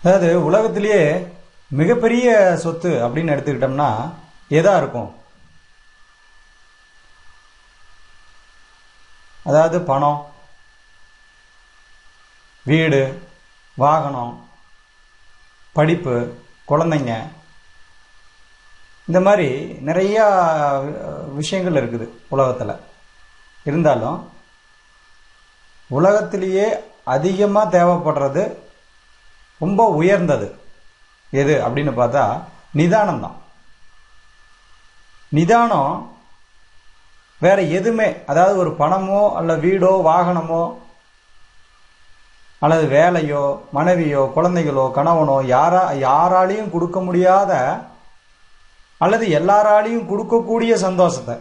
அதாவது உலகத்திலேயே மிகப்பெரிய சொத்து அப்படின்னு எடுத்துக்கிட்டோம்னா எதா இருக்கும்? அதாவது பணம், வீடு, வாகனம், படிப்பு, குழந்தைங்க, இந்த மாதிரி நிறையா விஷயங்கள் இருக்குது உலகத்தில். இருந்தாலும் உலகத்திலேயே அதிகமாக தேவைப்படுறது, ரொம்ப உயர்ந்தது எது அப்படின்னு பார்த்தா நிதானம்தான். நிதானம் வேற எதுவுமே, அதாவது ஒரு பணமோ அல்ல வீடோ வாகனமோ அல்லது வேலையோ மனைவியோ குழந்தைகளோ கணவனோ யாராலையும் கொடுக்க முடியாத அல்லது எல்லாராலையும் கொடுக்கக்கூடிய சந்தோஷத்தை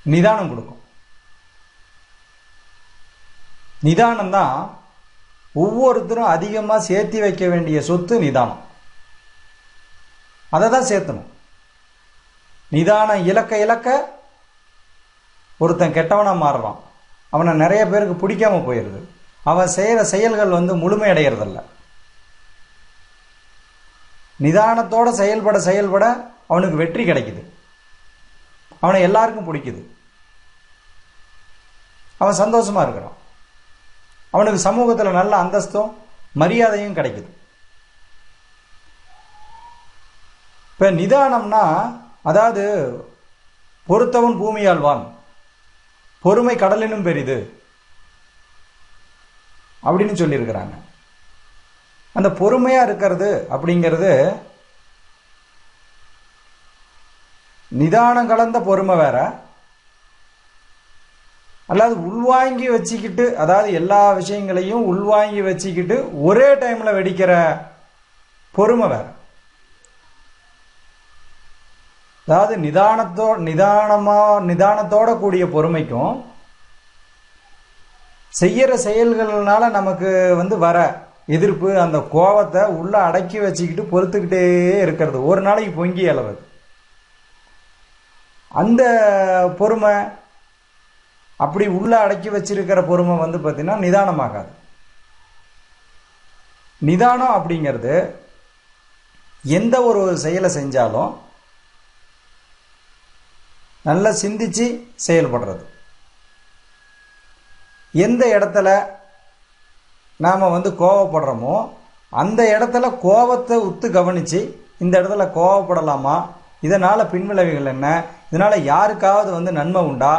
நிதானம் கொடுக்கும். நிதானம் தான் ஒவ்வொருத்தரும் அதிகமாக சேர்த்தி வைக்க வேண்டிய சொத்து. நிதானம் அதை தான் சேர்த்தணும். நிதானம் இலக்க ஒருத்தன் கெட்டவனா மாறுறான். அவனை நிறைய பேருக்கு பிடிக்காம போயிடுது. அவன் செய்கிற செயல்கள் முழுமையடைகிறதில்ல. நிதானத்தோட செயல்பட அவனுக்கு வெற்றி கிடைக்குது. அவனை எல்லாருக்கும் பிடிக்குது. அவன் சந்தோஷமா இருக்கிறான். அவனுக்கு சமூகத்தில் நல்ல அந்தஸ்தும் மரியாதையும் கிடைக்குது. இப்ப நிதானம்னா, அதாவது பொறுத்தவன் பூமியால் வான், பொறுமை கடலினும் பெரிது அப்படின்னு சொல்லியிருக்கிறாங்க. அந்த பொறுமையா இருக்கிறது அப்படிங்கிறது நிதானம் கலந்த பொறுமை வேற, அல்லாது உள்வாங்கி வச்சுக்கிட்டு, அதாவது எல்லா விஷயங்களையும் உள்வாங்கி வச்சுக்கிட்டு ஒரே டைம்ல வெடிக்கிற பொறுமை வேற. அதாவது நிதானத்தோட கூடிய பொறுமைக்கும் செய்யற செயல்கள்னால நமக்கு வர எதிர்ப்பு, அந்த கோபத்தை உள்ள அடக்கி வச்சுக்கிட்டு பொறுத்துக்கிட்டே இருக்கிறது, ஒரு நாளைக்கு பொங்கி அளவது. அந்த பொறுமை, அப்படி உள்ள அடக்கி வச்சிருக்கிற பொறுமை பார்த்தீங்கன்னா நிதானமாகாது. நிதானம் அப்படிங்கிறது எந்த ஒரு செயலை செஞ்சாலும் நல்லா சிந்திச்சு செயல்படுறது. எந்த இடத்துல நாம கோவப்படுறோமோ அந்த இடத்துல கோபத்தை உத்து கவனிச்சு, இந்த இடத்துல கோவப்படலாமா, இதனால பின்விளைவுகள் என்ன, இதனால யாருக்காவது நன்மை உண்டா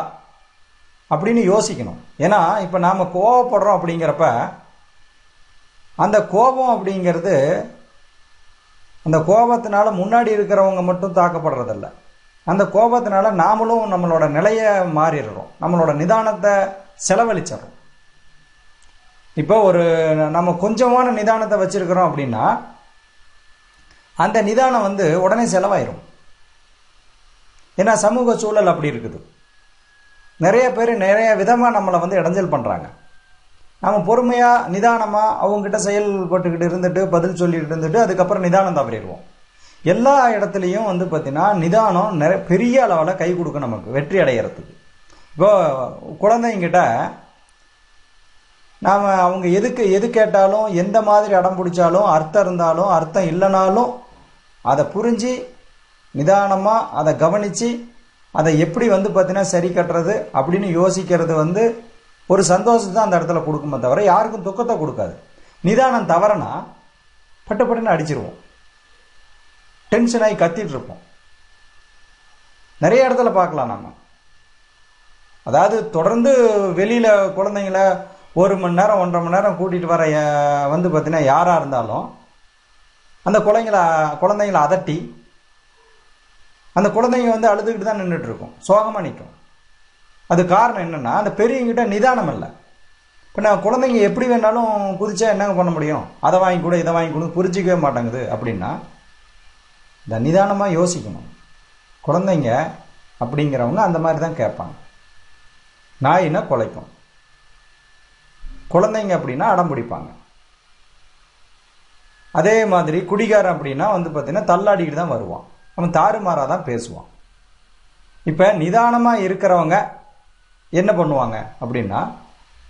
அப்படின்னு யோசிக்கணும். ஏன்னா இப்ப நாம கோவப்படுறோம் அப்படிங்கிறப்ப அந்த கோபம் அப்படிங்கிறது, அந்த கோபத்தினால முன்னாடி இருக்கிறவங்க மட்டும் தாக்கப்படுறதில்ல. அந்த கோபத்தினால நாமளும் நம்மளோட நிலைய மாறிடுறோம், நம்மளோட நிதானத்தை செலவழிச்சிடறோம். இப்போ நம்ம கொஞ்சமான நிதானத்தை வச்சிருக்கிறோம் அப்படின்னா அந்த நிதானம் உடனே செலவாயிரும். ஏன்னா சமூக சூழல் அப்படி இருக்குது. நிறைய பேர் நிறைய விதமா நம்மளை இடைஞ்சல் பண்றாங்க. நம்ம பொறுமையா நிதானமா அவங்ககிட்ட செயல்பட்டுக்கிட்டு இருந்துட்டு பதில் சொல்லிட்டு இருந்துட்டு அதுக்கப்புறம் நிதானம் தவறிடுவோம். எல்லா இடத்துலையும் பார்த்தீங்கன்னா நிதானம் பெரிய அளவில் கை கொடுக்கும் நமக்கு வெற்றி அடைகிறதுக்கு. இப்போ குழந்தைங்கிட்ட நாம் அவங்க எது கேட்டாலும், எந்த மாதிரி அடம் பிடிச்சாலும், அர்த்தம் இருந்தாலும் அர்த்தம் இல்லைனாலும் அதை புரிஞ்சு நிதானமாக அதை கவனித்து அதை எப்படி பார்த்தீங்கன்னா சரி கட்டுறது அப்படின்னு யோசிக்கிறது ஒரு சந்தோஷத்தை அந்த இடத்துல கொடுக்குமே தவிர யாருக்கும் துக்கத்தை கொடுக்காது. நிதானம் தவறனா பட்டுன்னு அடிச்சிருவோம், டென்ஷன் ஆகி கத்திட்டு இருப்போம். நிறைய இடத்துல பார்க்கலாம் நாம. அதாவது தொடர்ந்து வெளியில குழந்தைங்கள 1 மணி நேரம் 1.5 மணி நேரம் கூட்டிட்டு வர பார்த்தீங்கன்னா யாரா இருந்தாலும் அந்த குழந்தைங்களை அதட்டி அந்த குழந்தைங்க அழுதுகிட்டு தான் நின்றுட்டு இருக்கும், சோகமா நிற்கும். அது காரணம் என்னன்னா, அந்த பெரியவங்கிட்ட நிதானம் இல்லை. இப்போ நான் குழந்தைங்க எப்படி வேணாலும் குதிச்சா என்னங்க பண்ண முடியும், அதை வாங்கி கூட இதை வாங்கி கூட புரிஞ்சிக்கவே மாட்டேங்குது அப்படின்னா இந்த நிதானமாக யோசிக்கணும். குழந்தைங்க அப்படிங்கிறவங்க அந்த மாதிரி தான் கேட்பாங்க. நாயினா குலைக்கும், குழந்தைங்க அப்படின்னா அடம் பிடிப்பாங்க. அதே மாதிரி குடிகாரன் அப்படின்னா பார்த்தீங்கன்னா தள்ளாடிக்கிட்டு தான் வருவான், அவன் தாறுமாறாக தான் பேசுவான். இப்போ நிதானமாக இருக்கிறவங்க என்ன பண்ணுவாங்க அப்படின்னா,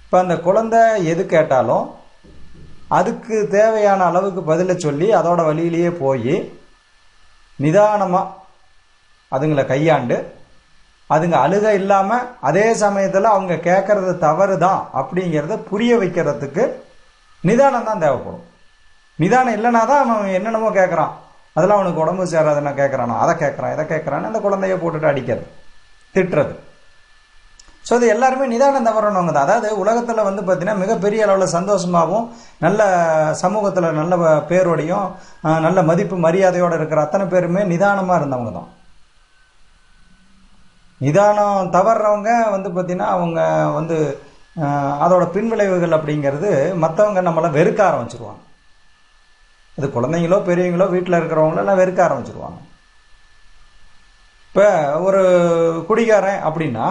இப்போ அந்த குழந்தை எது கேட்டாலும் அதுக்கு தேவையான அளவுக்கு பதிலை சொல்லி அதோட வழியிலேயே போய் நிதானமாக அதுங்களை கையாண்டு அதுங்க அழுக இல்லாமல் அதே சமயத்தில் அவங்க கேட்கறது தவறு தான் அப்படிங்கிறத புரிய வைக்கிறதுக்கு நிதானம் தான் தேவைப்படும். நிதானம் இல்லைனா தான் அவன் என்னென்னமோ கேட்குறான், அதெல்லாம் அவனுக்கு உடம்பு சேராதுன்னா கேட்குறானோ அதை கேட்குறான் இதை கேட்குறான்னு அந்த குழந்தைய போட்டுட்டு அடிக்கிறது, திட்டுறது. ஸோ அது எல்லாருமே நிதானம் தவறணுங்க தான். அதாவது உலகத்தில் வந்து பார்த்தீங்கன்னா மிகப்பெரிய அளவில் சந்தோஷமாகவும் நல்ல சமூகத்தில் நல்ல பேரோடையும் நல்ல மதிப்பு மரியாதையோடு இருக்கிற அத்தனை பேருமே நிதானமாக இருந்தவங்க தான். நிதானம் தவறுறவங்க வந்து பார்த்தீங்கன்னா அவங்க வந்து அதோட பின்விளைவுகள் அப்படிங்கிறது மற்றவங்க நம்மளை வெறுக்க ஆரம்பிச்சிருவாங்க. அது குழந்தைங்களோ பெரியவங்களோ வீட்டில் இருக்கிறவங்களோ எல்லாம் வெறுக்க ஆரம்பிச்சிருவாங்க. இப்போ ஒரு குடிகாரன் அப்படின்னா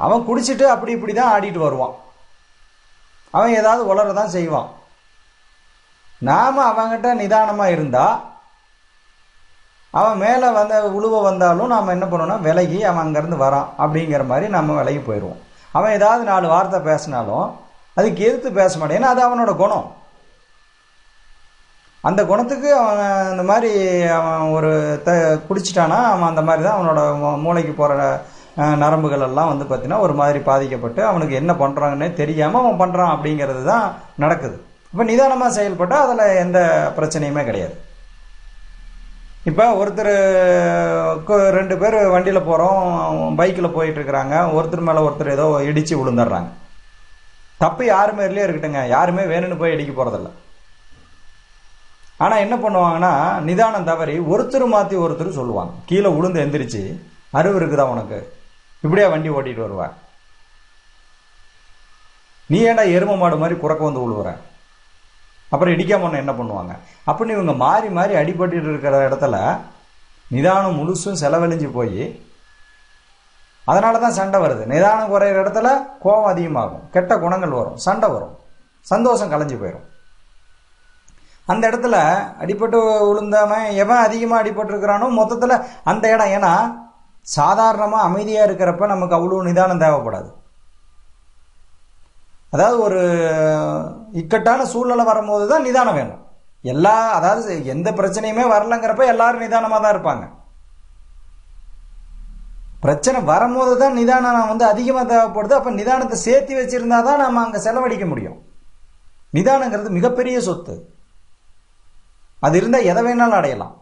அவன் குடிச்சிட்டு அப்படி இப்படி தான் ஆடிட்டு வருவான், அவன் ஏதாவது உளறதான் செய்வான். நாம் அவங்ககிட்ட நிதானமாக இருந்தால் அவன் மேலே உழுவ வந்தாலும் நாம் என்ன பண்ணோம்னா விலகி அவன் அங்கேருந்து வரான் அப்படிங்கிற மாதிரி நம்ம விலகி போயிடுவோம். அவன் ஏதாவது 4 வார்த்தை பேசினாலும் அதுக்கு எதிர்த்து பேச மாட்டேன், ஏன்னா அது அவனோட குணம். அந்த குணத்துக்கு அவன் அந்த மாதிரி அவன் ஒரு குடிச்சிட்டானா அவன் அந்த மாதிரி தான் அவனோட மூளைக்கு போகிற நரம்புகள் எல்லாம் வந்து பார்த்தீங்கன்னா ஒரு மாதிரி பாதிக்கப்பட்டு அவனுக்கு என்ன பண்ணுறாங்கன்னே தெரியாமல் அவன் பண்ணுறான் அப்படிங்கிறது தான் நடக்குது. இப்போ நிதானமாக செயல்பட்டால் அதில் எந்த பிரச்சனையுமே கிடையாது. இப்போ ஒருத்தர் 2 பேர் வண்டியில் போகிறோம், பைக்கில் போயிட்டுருக்குறாங்க, ஒருத்தர் மேலே ஒருத்தர் ஏதோ இடித்து விழுந்துடுறாங்க. தப்பு யாரு மேலேயே இருக்கட்டுங்க, யாருமே வேணும்னு போய் இடிக்க போகிறதில்ல. ஆனால் என்ன பண்ணுவாங்கன்னா நிதானம் தவறி ஒருத்தர் மாற்றி ஒருத்தர் சொல்லுவாங்க, கீழே விழுந்து எந்திரிச்சு அறிவு இருக்குதா உனக்கு, இப்படியா வண்டி ஓட்டிகிட்டு வருவ, நீ ஏன்டா எரும மாடு மாதிரி குறக்க வந்து விழுவுற, அப்புறம் இடிக்காம ஒன்று என்ன பண்ணுவாங்க. அப்படின்னு இவங்க மாறி மாறி அடிபட்டு இருக்கிற இடத்துல நிதானம் முழுசும் செலவழிஞ்சு போய் அதனால தான் சண்டை வருது. நிதானம் குறையிற இடத்துல கோபம் அதிகமாகும், கெட்ட குணங்கள் வரும், சண்டை வரும், சந்தோஷம் கலைஞ்சு போயிடும். அந்த இடத்துல அடிபட்டு விழுந்தாம எவன் அதிகமாக அடிபட்டுருக்கிறானோ மொத்தத்தில் அந்த இடம். ஏன்னா சாதாரணமாக அமைதியாக இருக்கிறப்ப நமக்கு அவ்வளோ நிதானம் தேவைப்படாது. அதாவது ஒரு இக்கட்டான சூழ்நிலை வரும்போது தான் நிதானம் வேணும். அதாவது எந்த பிரச்சனையுமே வரலங்கிறப்ப எல்லாரும் நிதானமாக தான் இருப்பாங்க. பிரச்சனை வரும்போது தான் நிதானம் அதிகமாக தேவைப்படுது. அப்போ நிதானத்தை சேர்த்து வச்சிருந்தா தான் நம்ம அங்கே செலவழிக்க முடியும். நிதானங்கிறது மிகப்பெரிய சொத்து, அது இருந்தால் எதை வேணாலும் அடையலாம்.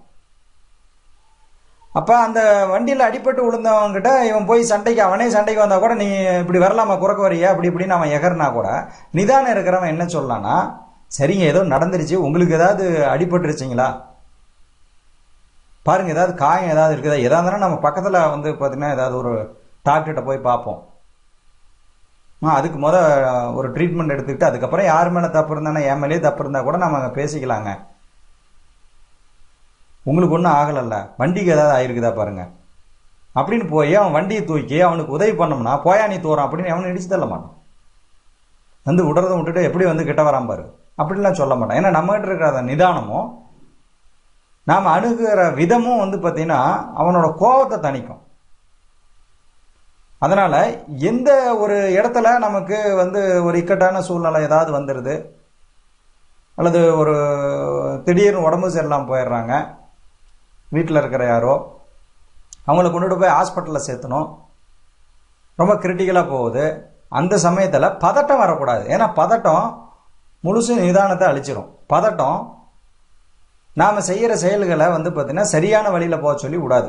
அப்போ அந்த வண்டியில் அடிபட்டு விழுந்தவங்கிட்ட இவன் போய் அவனே சண்டைக்கு வந்தால் கூட நீ இப்படி வரலாமா, குறைக்க வரையா, அப்படி இப்படின்னு அவன் எகர்னா கூட நிதானம் இருக்கிறவன் என்ன சொல்லலான்னா, சரிங்க ஏதோ நடந்துருச்சு, உங்களுக்கு ஏதாவது அடிபட்டுருச்சிங்களா பாருங்க, ஏதாவது காயம் ஏதாவது இருக்குதா, எதா இருந்தாலும் நம்ம பக்கத்தில் பார்த்தீங்கன்னா ஏதாவது ஒரு டாக்டர்கிட்ட போய் பார்ப்போம். அதுக்கு ஒரு ட்ரீட்மெண்ட் எடுத்துக்கிட்டு அதுக்கப்புறம் யார் மேலே தப்பு இருந்தானா என் மேலேயே தப்பு இருந்தால் கூட நம்ம அங்கே பேசிக்கலாங்க. உங்களுக்கு ஒன்றும் ஆகலைல்ல, வண்டிக்கு ஏதாவது ஆயிருக்குதா பாருங்க அப்படின்னு போய் அவன் வண்டியை தூக்கி அவனுக்கு உதவி பண்ணோம்னா போயா நீ தூரம் அப்படின்னு அவனை இடிச்சு தள்ள மாட்டான். விடுறதை விட்டுட்டு எப்படி கிட்ட வராம பாரு அப்படின்லாம் சொல்ல மாட்டான். ஏன்னா நம்மகிட்ட இருக்கிற நிதானமும் நாம் அணுகிற விதமும் பார்த்தீங்கன்னா அவனோட கோபத்தை தணிக்கும். அதனால எந்த ஒரு இடத்துல நமக்கு ஒரு இக்கட்டான சூழ்நிலை ஏதாவது வந்துடுது, அல்லது ஒரு திடீர்னு உடம்பு சரியில்லாமல் போயிடுறாங்க, வீட்டில் இருக்கிற யாரோ அவங்கள கொண்டுட்டு போய் ஹாஸ்பிட்டலில் சேர்த்தணும், ரொம்ப கிரிட்டிக்கலாக போகுது, அந்த சமயத்தில் பதட்டம் வரக்கூடாது. ஏன்னா பதட்டம் முழுசு நிதானத்தை அழிச்சிடும். பதட்டம் நாம் செய்கிற செயல்களை பார்த்தீங்கன்னா சரியான வழியில் போக சொல்லி விடாது.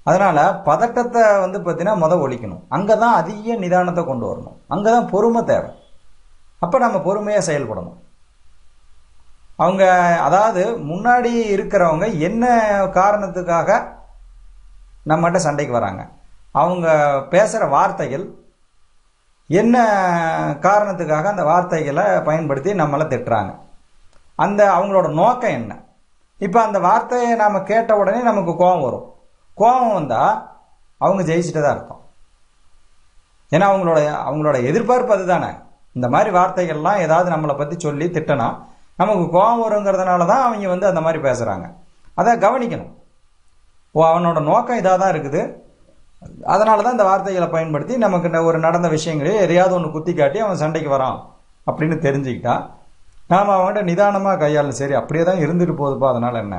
அதனால் பதட்டத்தை பார்த்தீங்கன்னா ஒழிக்கணும். அங்கே தான் அதிக நிதானத்தை கொண்டு வரணும், அங்கே தான் பொறுமை தேவை. அப்போ நம்ம பொறுமையாக செயல்படணும். அவங்க அதாவது முன்னாடி இருக்கிறவங்க என்ன காரணத்துக்காக நம்மகிட்ட சண்டைக்கு வராங்க, அவங்க பேசுகிற வார்த்தைகள் என்ன காரணத்துக்காக அந்த வார்த்தைகளை பயன்படுத்தி நம்மளை திட்டுறாங்க, அவங்களோட நோக்கம் என்ன. இப்போ அந்த வார்த்தையை நாம் கேட்ட உடனே நமக்கு கோபம் வரும். கோபம் வந்தால் அவங்க ஜெயிச்சுட்டு தான் அர்த்தம். ஏன்னா அவங்களோட எதிர்பார்ப்பு அதுதானே. இந்த மாதிரி வார்த்தைகள்லாம் ஏதாவது நம்மளை பற்றி சொல்லி திட்டனா நமக்கு கோபம் வருங்கிறதுனால தான் அவங்க அந்த மாதிரி பேசுகிறாங்க. அதை கவனிக்கணும். அவனோட நோக்கம் இதாக தான் இருக்குது, அதனால தான் இந்த வார்த்தைகளை பயன்படுத்தி நமக்கு ஒரு நடந்த விஷயங்களே எதையாவது ஒன்று குத்தி காட்டி அவன் சண்டைக்கு வரான் அப்படின்னு தெரிஞ்சுக்கிட்டா நாம் அவங்ககிட்ட நிதானமாக கையாளணும். சரி அப்படியே தான் இருந்துட்டு போகுதுப்பா, அதனால் என்ன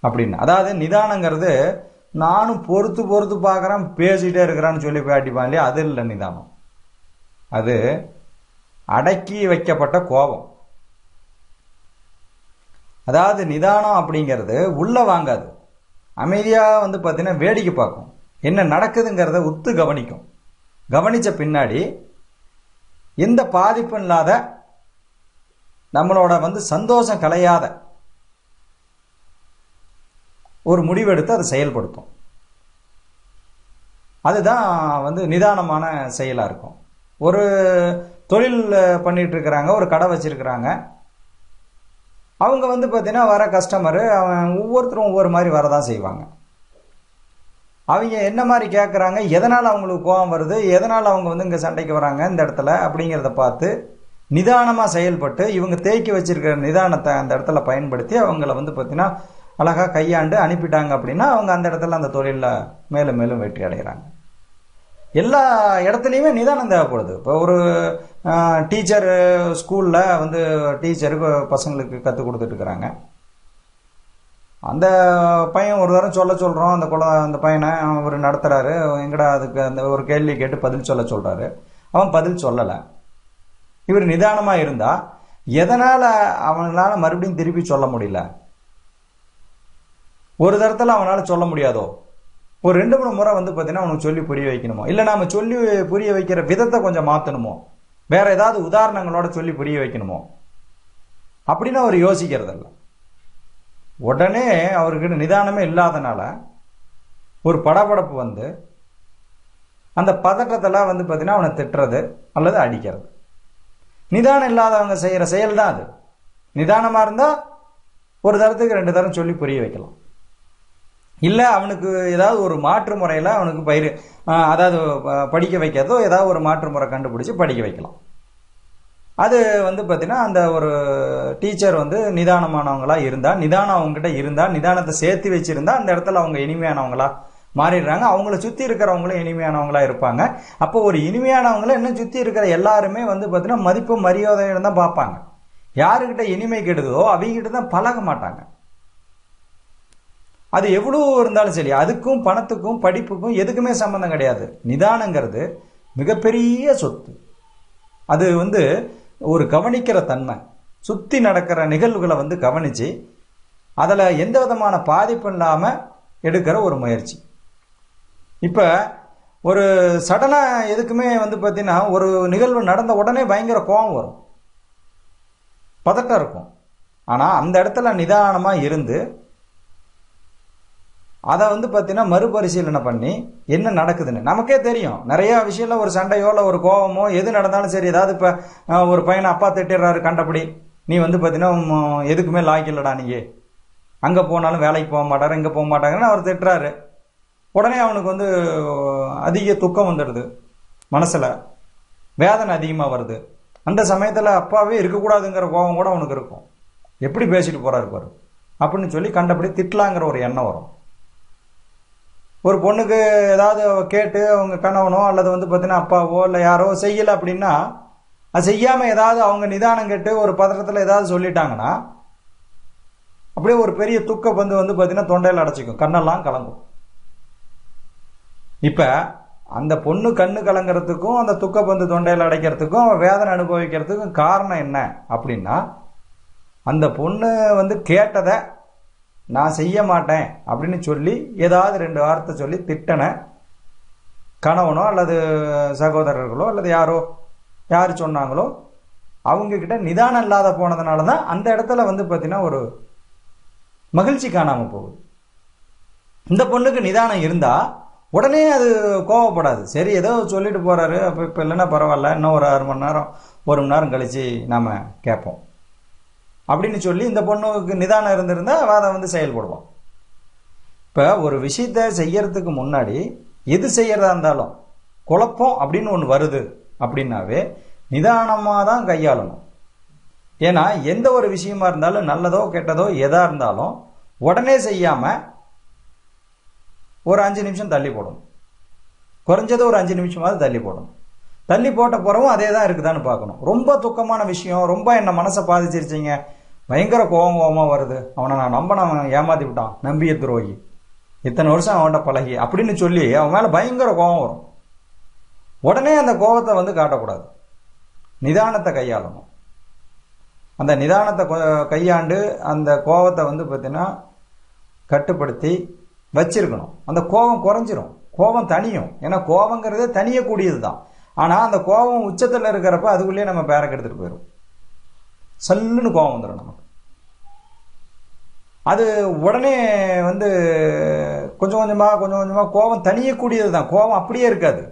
அப்படின்னு. அதாவது நிதானங்கிறது நானும் பொறுத்து பொறுத்து பார்க்குறேன் பேசிகிட்டே இருக்கிறான்னு சொல்லி போய் அடிப்பான் இல்லையா, அது இல்லை நிதானம். அது அடக்கி வைக்கப்பட்ட கோபம். அதாவது நிதானம் அப்படிங்கிறது உள்ள வாங்காது, அமைதியாக வந்து பார்த்தீங்கன்னா வேடிக்கை பார்க்கும், என்ன நடக்குதுங்கிறத உத்து கவனிக்கும். கவனித்த பின்னாடி எந்த பாதிப்பும் இல்லாத, நம்மளோட வந்து சந்தோஷம் கலையாத ஒரு முடிவெடுத்து அதை செயல்படுத்தும். அதுதான் வந்து நிதானமான செயலாக இருக்கும். ஒரு தொழில் பண்ணிட்டு இருக்கிறாங்க, ஒரு கடை வச்சிருக்கிறாங்க. அவங்க வந்து பார்த்தீங்கன்னா வர கஸ்டமரு அவன் ஒவ்வொருத்தரும் ஒவ்வொரு மாதிரி வரதான் செய்வாங்க. அவங்க என்ன மாதிரி கேட்குறாங்க, எதனால் அவங்களுக்கு கோபம் வருது, எதனால் அவங்க வந்து இங்கே சண்டைக்கு வராங்க இந்த இடத்துல அப்படிங்கிறத பார்த்து நிதானமாக செயல்பட்டு இவங்க தேக்கி வச்சிருக்கிற நிதானத்தை அந்த இடத்துல பயன்படுத்தி அவங்கள வந்து பார்த்தீங்கன்னா அழகாக கையாண்டு அனுப்பிட்டாங்க அப்படின்னா அவங்க அந்த இடத்துல அந்த தொழிலில் மேலும் மேலும் வெற்றி அடைகிறாங்க. எல்லா இடத்துலையுமே நிதானம் தேவைப்படுது. இப்போ ஒரு டீச்சர் ஸ்கூலில் வந்து டீச்சருக்கு பசங்களுக்கு கற்றுக் கொடுத்துட்ருக்குறாங்க. அந்த பையன் ஒரு தரம் சொல்கிறோம், அந்த பையனை அவர் நடத்துகிறாரு, எங்கடா அதுக்கு அந்த ஒரு கேள்வி கேட்டு பதில் சொல்கிறாரு. அவன் பதில் சொல்லலை. இவர் நிதானமாக இருந்தால் எதனால் அவனால் மறுபடியும் திருப்பி சொல்ல முடியல, ஒரு தரத்தில் அவனால் சொல்ல முடியாதோ, ஒரு 2-3 முறை வந்து பார்த்தீங்கன்னா அவனுக்கு சொல்லி புரிய வைக்கணுமோ, இல்லை நாம் சொல்லி புரிய வைக்கிற விதத்தை கொஞ்சம் மாற்றணுமோ, வேற ஏதாவது உதாரணங்களோட சொல்லி புரிய வைக்கணுமோ அப்படின்னு அவர் யோசிக்கிறதில்ல. உடனே அவர்கிட்ட நிதானமே இல்லாதனால ஒரு படபடப்பு வந்து அந்த பதட்டத்தில் வந்து பார்த்தீங்கன்னா அவனை திட்டுறது அல்லது அடிக்கிறது. நிதானம் இல்லாதவங்க செய்கிற செயல் தான் அது. நிதானமாக இருந்தால் ஒரு தரத்துக்கு 2 தரம் சொல்லி புரிய வைக்கலாம். இல்லை அவனுக்கு ஏதாவது ஒரு மாற்று முறையில் அவனுக்கு அதாவது படிக்க வைக்கிறதோ ஏதாவது ஒரு மாற்று முறை கண்டுபிடிச்சி படிக்க வைக்கலாம். அது வந்து பார்த்தீங்கன்னா அந்த ஒரு டீச்சர் வந்து நிதானமானவங்களா இருந்தால், நிதானம் அவங்ககிட்ட இருந்தால், நிதானத்தை சேர்த்து வச்சிருந்தா அந்த இடத்துல அவங்க இனிமையானவங்களா மாறிடுறாங்க. அவங்கள சுற்றி இருக்கிறவங்களும் இனிமையானவங்களா இருப்பாங்க. அப்போ ஒரு இனிமையானவங்கள இன்னும் சுற்றி இருக்கிற எல்லாருமே வந்து பார்த்தீங்கன்னா மதிப்பு மரியாதையிடம் தான் பார்ப்பாங்க. யாருக்கிட்ட இனிமை கெடுதோ அவங்ககிட்ட தான் பழக மாட்டாங்க. அது எவ்வளோ இருந்தாலும் சரி, அதுக்கும் பணத்துக்கும் படிப்புக்கும் எதுக்குமே சம்பந்தம் கிடையாது. நிதானங்கிறது மிகப்பெரிய சொத்து. அது வந்து ஒரு கவனிக்கிற தன்மை, சுற்றி நடக்கிற நிகழ்வுகளை வந்து கவனித்து அதில் எந்த விதமான பாதிப்பும் இல்லாமல் எடுக்கிற ஒரு முயற்சி. இப்போ ஒரு சடனாக எதுக்குமே வந்து பார்த்தீங்கன்னா ஒரு நிகழ்வு நடந்த உடனே பயங்கர கோபம் வரும், பதட்டம் இருக்கும். ஆனால் அந்த இடத்துல நிதானமாக இருந்து அதை வந்து பார்த்தீங்கன்னா மறுபரிசீலனை பண்ணி என்ன நடக்குதுன்னு நமக்கே தெரியும். நிறையா விஷயம்ல ஒரு சண்டையோ இல்லை ஒரு கோபமோ எது நடந்தாலும் சரி, ஏதாவது இப்போ ஒரு பையனை அப்பா திட்டிடுறாரு கண்டபடி, நீ வந்து பார்த்தீங்கன்னா எதுக்குமே லாய்க்கில்லடா, நீங்கள் அங்கே போனாலும் வேலைக்கு போக மாட்டார், இங்கே போக மாட்டாங்கன்னு அவர் திட்டுறாரு. உடனே அவனுக்கு வந்து அதிக துக்கம் வந்துடுது, மனசில் வேதனை அதிகமாக வருது. அந்த சமயத்தில் அப்பாவே இருக்கக்கூடாதுங்கிற கோபம் கூட அவனுக்கு இருக்கும். எப்படி பேசிட்டு போகிறாரு பாரு அப்படின்னு சொல்லி கண்டபடி திட்டலாங்கிற ஒரு எண்ணம் வரும். ஒரு பொண்ணுக்கு ஏதாவது கேட்டு அவங்க கணவனோ அல்லது வந்து பார்த்தீங்கன்னா அப்பாவோ இல்லை யாரோ செய்யலை அப்படின்னா, அது செய்யாமல் ஏதாவது அவங்க நிதானம் கேட்டு ஒரு பதற்றத்தில் ஏதாவது சொல்லிட்டாங்கன்னா அப்படியே ஒரு பெரிய துக்க பந்து வந்து பார்த்தீங்கன்னா தொண்டையில் அடைச்சிக்கும், கண்ணெல்லாம் கலங்கும். இப்போ அந்த பொண்ணு கண்ணு கலங்கிறதுக்கும் அந்த துக்க பந்து தொண்டையில் அடைக்கிறதுக்கும் அவன் வேதனை அனுபவிக்கிறதுக்கும் காரணம் என்ன அப்படின்னா, அந்த பொண்ணு வந்து கேட்டதை நான் செய்ய மாட்டேன் அப்படின்னு சொல்லி ஏதாவது 2 வார்த்தை சொல்லி திட்டன கணவனோ அல்லது சகோதரர்களோ அல்லது யார் சொன்னாங்களோ அவங்கக்கிட்ட நிதானம் இல்லாத போனதுனால தான் அந்த இடத்துல வந்து பார்த்தீங்கன்னா ஒரு மகிழ்ச்சி காணாமல் போகுது. இந்த பொண்ணுக்கு நிதானம் இருந்தால் உடனே அது கோவப்படாது. சரி ஏதோ சொல்லிட்டு போகிறாரு, அப்போ இப்போ இல்லைன்னா பரவாயில்ல, இன்னும் ஒரு 6 மணி நேரம் 1 மணி நேரம் கழித்து நாம் கேட்போம் அப்படின்னு சொல்லி இந்த பொண்ணுக்கு நிதானம் இருந்திருந்தால் அதை வந்து செயல்படுவோம். இப்போ ஒரு விஷயத்தை செய்யறதுக்கு முன்னாடி எது செய்யறதா இருந்தாலும் குழப்பம் அப்படின்னு ஒன்று வருது அப்படின்னாவே நிதானமாக தான் கையாளணும். ஏன்னா எந்த ஒரு விஷயமா இருந்தாலும் நல்லதோ கெட்டதோ எதாக இருந்தாலும் உடனே செய்யாமல் ஒரு 5 நிமிஷம் தள்ளி போடணும். குறைஞ்சது ஒரு 5 நிமிஷமாவது தள்ளி போடணும். தள்ளி போட்ட பிறவும் அதே தான் இருக்குதான்னு பார்க்கணும். ரொம்ப துக்கமான விஷயம், ரொம்ப என்ன மனசை பாதிச்சிருச்சிங்க, பயங்கர கோபமாக வருது, அவனை நான் அவன் ஏமாத்தி விட்டான், நம்பிய துரோகி, இத்தனை வருஷம் அவன்கிட்ட பழகி அப்படின்னு சொல்லி அவன் மேலே பயங்கர கோபம் வரும். உடனே அந்த கோபத்தை காட்டக்கூடாது, நிதானத்தை கையாளணும். அந்த நிதானத்தை கையாண்டு அந்த கோபத்தை பார்த்தீங்கன்னா கட்டுப்படுத்தி வச்சிருக்கணும். அந்த கோபம் குறைஞ்சிரும், கோபம் தனியும். ஏன்னா கோபங்கிறதே தனியக்கூடியது தான். ஆனால் அந்த கோபம் உச்சத்தில் இருக்கிறப்ப அதுக்குள்ளேயே நம்ம பேரக்கு எடுத்துகிட்டு போயிடும். சல்லுன்னு கோபம் வந்துடும் நமக்கு. அது உடனே கொஞ்சம் கொஞ்சமாக கோபம் தனியக்கூடியது தான். கோபம் அப்படியே இருக்காது.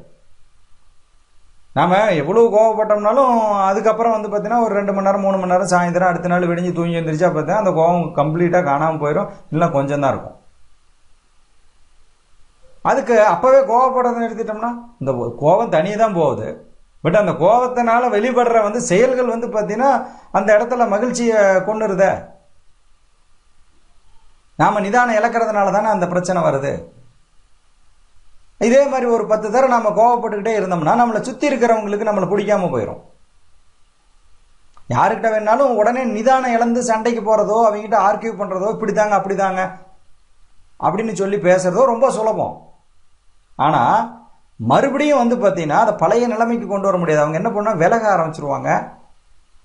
நாம் எவ்வளோ கோவப்பட்டோம்னாலும் அதுக்கப்புறம் பார்த்தீங்கன்னா ஒரு 2 மணி நேரம் 3 மணி நேரம் சாயந்தரம் அடுத்த நாள் விடிஞ்சு தூங்கி எழுந்திரிச்சா பார்த்தீங்கன்னா அந்த கோபம் கம்ப்ளீட்டாக காணாமல் போயிடும், இல்லை கொஞ்சம் தான் இருக்கும். அதுக்கு அப்போவே கோவப்படுறதை நிறுத்திட்டோம்னா இந்த கோபம் தனியே தான் போகுது. பட் அந்த கோபத்தினால வெளிப்படுற செயல்கள் பார்த்தீங்கன்னா அந்த இடத்துல மகிழ்ச்சியை கொண்டுருத. நாம் நிதானம் இழக்கிறதுனால தானே அந்த பிரச்சனை வருது. இதே மாதிரி ஒரு 10 தடவை நம்ம கோவப்பட்டுக்கிட்டே இருந்தோம்னா நம்மளை சுற்றி இருக்கிறவங்களுக்கு நம்மளை பிடிக்காம போயிடும். யாருக்கிட்ட வேணாலும் உடனே நிதானம் இழந்து சண்டைக்கு போகிறதோ அவங்ககிட்ட ஆர்கியூ பண்ணுறதோ இப்படிதாங்க அப்படிதாங்க அப்படின்னு சொல்லி பேசுறதோ ரொம்ப சுலபம். ஆனால் மறுபடியும் பார்த்தீங்கன்னா அதை பழைய நிலைமைக்கு கொண்டு வர முடியாது. அவங்க என்ன பண்ணால் விலக ஆரம்பிச்சிருவாங்க.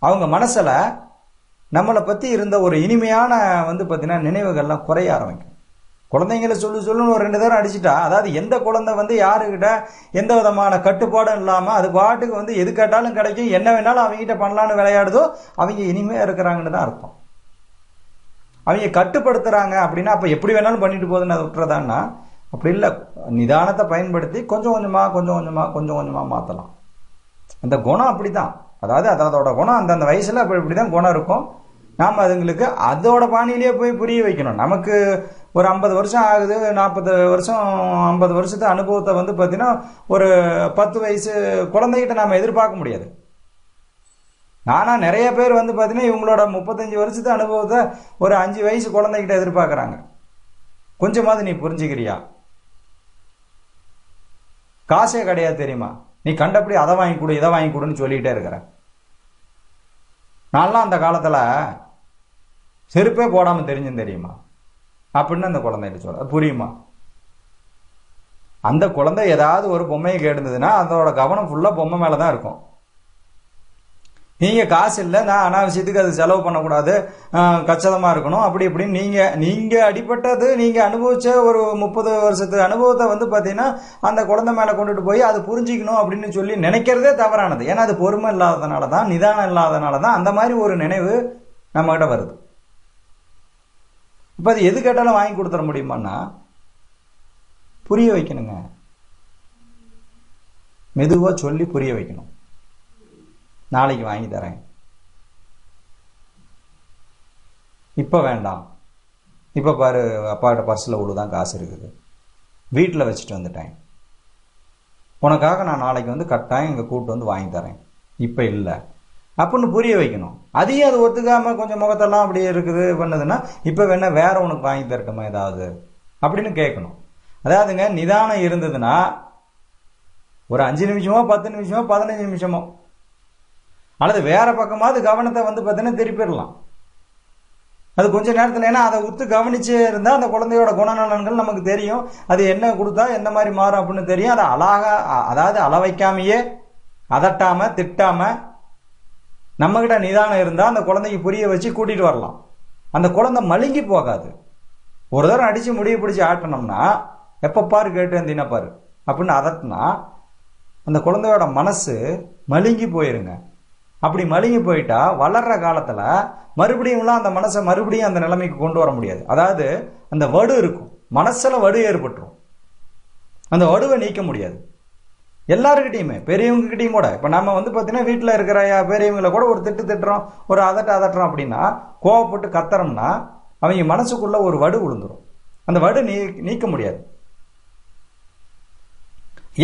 அவங்க மனசில் நம்மளை பற்றி இருந்த ஒரு இனிமையான பார்த்தீங்கன்னா நினைவுகள்லாம் குறைய ஆரம்பிக்கும். குழந்தைங்களை சொல்லுன்னு ஒரு 2 தடவை அடிச்சுட்டா, அதாவது எந்த குழந்தை யாருக்கிட்ட எந்த விதமான கட்டுப்பாடும் இல்லாமல் அது பாட்டுக்கு எது கேட்டாலும் கிடைக்கும், என்ன வேணாலும் அவங்ககிட்ட பண்ணலான்னு விளையாடுதோ அவங்க இனிமையாக இருக்கிறாங்கன்னு தான் அர்த்தம். அவங்க கட்டுப்படுத்துகிறாங்க அப்படின்னா அப்போ எப்படி வேணாலும் பண்ணிட்டு போகுதுன்னு அதை விட்டுறதான்னா அப்படி இல்லை. நிதானத்தை பயன்படுத்தி கொஞ்சம் கொஞ்சமாக மாற்றலாம். அந்த குணம் அப்படி தான். அதாவது அதோட குணம் அந்தந்த வயசில் இப்படி தான் குணம் இருக்கும். நாம் அதுங்களுக்கு அதோட பாணியிலேயே போய் புரிய வைக்கணும். நமக்கு ஒரு 50 வருஷம் ஆகுது, 40 வருஷம் 50 வருஷத்து அனுபவத்தை பார்த்தீங்கன்னா ஒரு 10 வயசு குழந்தைகிட்ட நாம் எதிர்பார்க்க முடியாது. ஆனால் நிறைய பேர் பார்த்தீங்கன்னா இவங்களோட 35 வருஷத்து அனுபவத்தை ஒரு 5 வயசு குழந்தைகிட்ட எதிர்பார்க்குறாங்க. கொஞ்சமாவது நீ புரிஞ்சுக்கிறியா? காசே கிடையாது தெரியுமா, நீ கண்டபடி அதை வாங்கி கொடு இதை வாங்கி கொடுன்னு சொல்லிக்கிட்டே இருக்கிற. நான்லாம் அந்த காலத்தில் செருப்பே போடாமல் தெரிஞ்சுன்னு தெரியுமா அப்படின்னு அந்த குழந்தைகிட்ட சொல்ல புரியுமா? அந்த குழந்தை ஏதாவது ஒரு பொம்மையை கேட்டுருந்ததுன்னா அதோட கவனம் ஃபுல்லாக பொம்மை மேலே தான் இருக்கும். நீங்கள் காசு இல்லை, நான் அனாவசியத்துக்கு அது செலவு பண்ணக்கூடாது, கச்சிதமாக இருக்கணும் அப்படி இப்படின்னு நீங்கள் அடிப்பட்டது நீங்கள் அனுபவித்த ஒரு 30 வருஷத்து அனுபவத்தை பார்த்தீங்கன்னா அந்த குழந்தை மேலே கொண்டுட்டு போய் அது புரிஞ்சிக்கணும் அப்படின்னு சொல்லி நினைக்கிறதே தவறானது. ஏன்னா அது பொறுமை இல்லாததுனால தான், நிதானம் இல்லாதனால தான் அந்த மாதிரி ஒரு நினைவு நம்மகிட்ட வருது. இப்போ அது எது கேட்டாலும் வாங்கி கொடுத்துட முடியுமான்னா புரிய வைக்கணுங்க. மெதுவாக சொல்லி புரிய வைக்கணும். நாளைக்கு வாங்கி தரேன், இப்போ வேண்டாம், இப்போ பாரு அப்பாட்ட பர்ஸில் உள்ளதான் காசு இருக்குது, வீட்டில் வச்சுட்டு வந்துட்டேன், உனக்காக நான் நாளைக்கு கட்டாயம் இங்கே கூப்பிட்டு வாங்கி தரேன், இப்போ இல்லை அப்படின்னு புரிய வைக்கணும். அதையும் அது ஒத்துக்காமல் கொஞ்சம் முகத்தெல்லாம் அப்படி இருக்குது பண்ணுதுன்னா இப்போ வேணா வேற உனக்கு வாங்கி தரட்டுமா ஏதாவது அப்படின்னு கேட்கணும். அதாவதுங்க நிதானம் இருந்ததுன்னா ஒரு 5 நிமிஷமோ 10 நிமிஷமோ 15 நிமிஷமோ அல்லது வேற பக்கமாவது கவனத்தை பார்த்தீங்கன்னா திருப்பிடலாம். அது கொஞ்ச நேரத்தில், ஏன்னா அதை உத்து கவனிச்சே இருந்தால் அந்த குழந்தையோட குணநலன்கள் நமக்கு தெரியும். அது என்ன கொடுத்தா எந்த மாதிரி மாறும் அப்படின்னு தெரியும். அதை அதாவது அள வைக்காமையே அதட்டாமல் திட்டாமல் நம்மகிட்ட நிதானம் இருந்தால் அந்த குழந்தைக்கு புரிய வச்சு கூட்டிகிட்டு வரலாம். அந்த குழந்தை மழுங்கி போகாது. ஒரு தரம் அடித்து முடிய பிடிச்சி ஆட்டினோம்னா எப்போ பாரு கேட்டு இருந்தீங்கன்னா பாரு அப்படின்னு அதட்டினா அந்த குழந்தையோட மனசு மழுங்கி போயிருங்க. அப்படி மழுங்கி போயிட்டா வளர்ற காலத்தில் மறுபடியும்லாம் அந்த மனசை மறுபடியும் அந்த நிலைமைக்கு கொண்டு வர முடியாது. அதாவது அந்த வடு இருக்கும், மனசில் வடு ஏற்பட்டுரும், அந்த வடுவை நீக்க முடியாது. எல்லாருக்கிட்டையுமே பெரியவங்ககிட்டையும் கூட. இப்போ நம்ம பார்த்தீங்கன்னா வீட்டில் இருக்கிற பெரியவங்களை கூட ஒரு திட்டுறோம், ஒரு அதட்டுறோம் அப்படின்னா கோவப்பட்டு கத்துறோம்னா அவங்க மனசுக்குள்ள ஒரு வடு விழுந்துடும். அந்த வடு நீக்க முடியாது.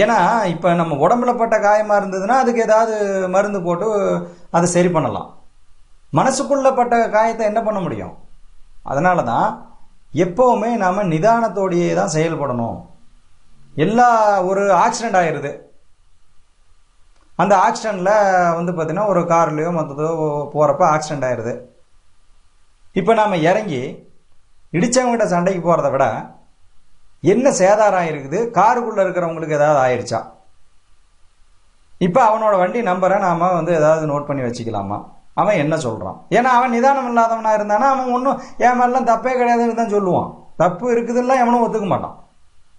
ஏன்னா இப்போ நம்ம உடம்புல பட்ட காயமாக இருந்ததுன்னா அதுக்கு ஏதாவது மருந்து போட்டு அதை சரி பண்ணலாம். மனசுக்குள்ள பட்ட காயத்தை என்ன பண்ண முடியும்? அதனால தான் எப்போவுமே நாம் நிதானத்தோடையே தான் செயல்படணும். ஒரு ஆக்சிடென்ட் ஆயிடுது, அந்த ஆக்சிடெண்ட்டில் வந்து பார்த்தீங்கன்னா ஒரு கார்லேயோ மற்றதோ போகிறப்ப ஆக்சிடெண்ட் ஆயிடுது. இப்போ நாம் இறங்கி இடித்தவங்ககிட்ட சண்டைக்கு போகிறத விட என்ன சேதாரம் இருக்குது, காருக்குள்ளே இருக்கிறவங்களுக்கு ஏதாவது ஆயிடுச்சா, இப்போ அவனோட வண்டி நம்பரை நாம் வந்து ஏதாவது நோட் பண்ணி வச்சுக்கலாமா, அவன் என்ன சொல்கிறான்? ஏன்னா அவன் நிதானம் இல்லாதவனாக இருந்தானா அவன் ஒன்றும் என் மாதிரிலாம் தப்பே கிடையாதுன்னு தான் சொல்லுவான். தப்பு இருக்குதுலாம் எவனும் ஒத்துக்க மாட்டான்.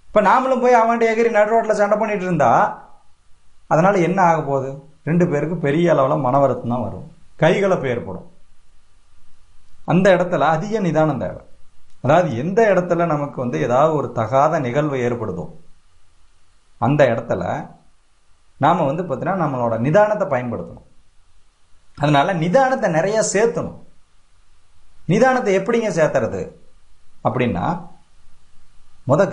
இப்போ நாமளும் போய் அவன்கிட்ட எகிரி நடு ரோட்டில் சண்டை பண்ணிட்டு இருந்தா அதனால் என்ன ஆக போகுது? 2 பேருக்கு பெரிய அளவில் மன வருத்தம் தான் வரும், கைகலப்பு ஏற்படும். அந்த இடத்துல அதிக நிதானம் தேவை. அதாவது எந்த இடத்துல நமக்கு வந்து ஏதாவது ஒரு தகாத நிகழ்வு ஏற்படுதோ அந்த இடத்துல நாம் வந்து பார்த்தீங்கன்னா நம்மளோட நிதானத்தை பயன்படுத்தணும். அதனால நிதானத்தை நிறைய சேர்த்தணும். நிதானத்தை எப்படிங்க சேர்த்துறது அப்படின்னா,